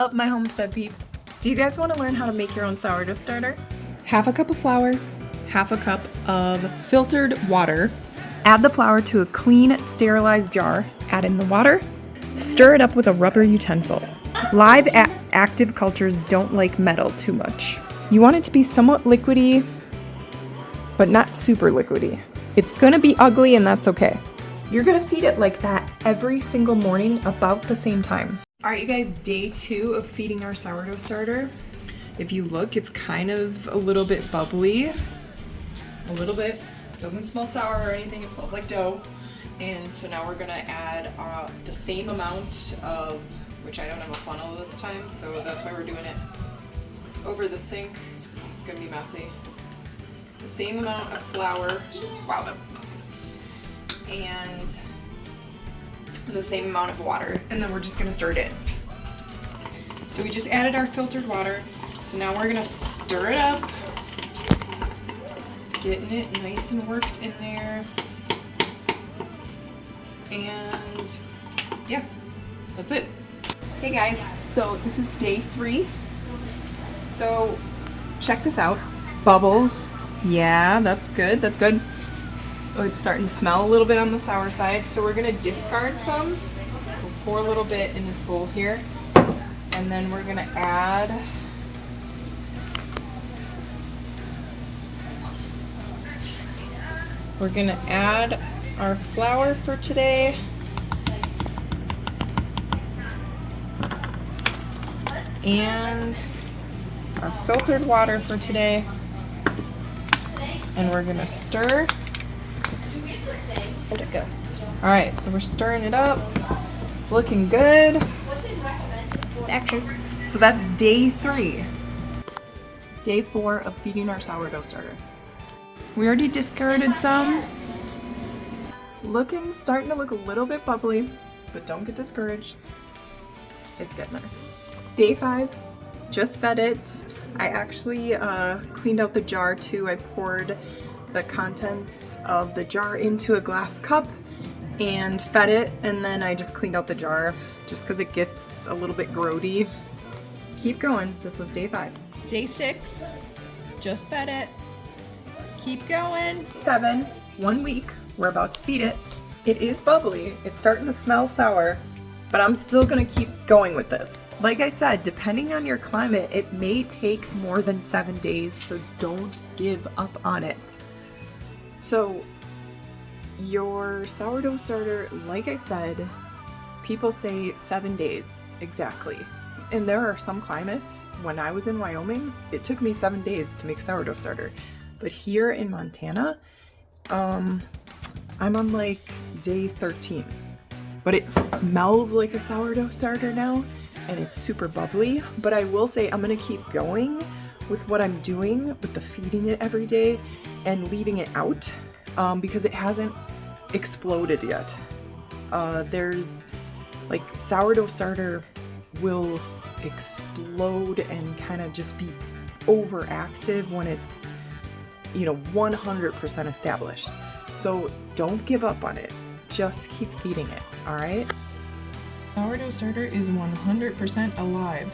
Up my homestead peeps. Do you guys want to learn how to make your own sourdough starter? Half a cup of flour, half a cup of filtered water. Add the flour to a clean, sterilized jar. Add in the water. Stir it up with a rubber utensil. Live active cultures don't like metal too much. You want it to be somewhat liquidy, but not super liquidy. It's gonna be ugly and that's okay. You're gonna feed it like that every single morning about the same time. All right, you guys, day 2 of feeding our sourdough starter. If you look, it's kind of a little bit bubbly. A little bit. Doesn't smell sour or anything, it smells like dough. And so now we're gonna add the same amount of, which I don't have a funnel this time, so that's why we're doing it over the sink. It's gonna be messy. The same amount of flour. Wow, that was messy. And the same amount of water, and then we're just gonna stir it in. So we just added our filtered water, so now we're gonna stir it up, getting it nice and worked in there, and yeah, that's it. Hey guys, so this is day 3. So check this out. Bubbles. Yeah, that's good, that's good. Oh, it's starting to smell a little bit on the sour side, so we're gonna discard some. We'll pour a little bit in this bowl here, and then we're gonna add our flour for today. And our filtered water for today. And we're gonna stir. Where'd it go? All right, so we're stirring it up. It's looking good. Action. So that's day 3. Day 4 of feeding our sourdough starter. We already discarded some. Starting to look a little bit bubbly, but don't get discouraged. It's getting there. Day 5, just fed it. I actually cleaned out the jar too. I poured the contents of the jar into a glass cup and fed it, and then I just cleaned out the jar just because it gets a little bit grody. Keep going. This was day 5. Day 6, just fed it. Keep going. 7, 1 week, we're about to feed it. It is bubbly. It's starting to smell sour, but I'm still gonna keep going with this. Like I said, depending on your climate, it may take more than 7 days, so don't give up on it. So your sourdough starter, like I said, people say 7 days exactly. And there are some climates, when I was in Wyoming, it took me 7 days to make a sourdough starter. But here in Montana, I'm on like day 13. But it smells like a sourdough starter now, and it's super bubbly. But I will say I'm gonna keep going with what I'm doing with the feeding it every day and leaving it out because it hasn't exploded yet. There's like sourdough starter will explode and kind of just be overactive when it's 100% established. So don't give up on it. Just keep feeding it, all right? Sourdough starter is 100% alive.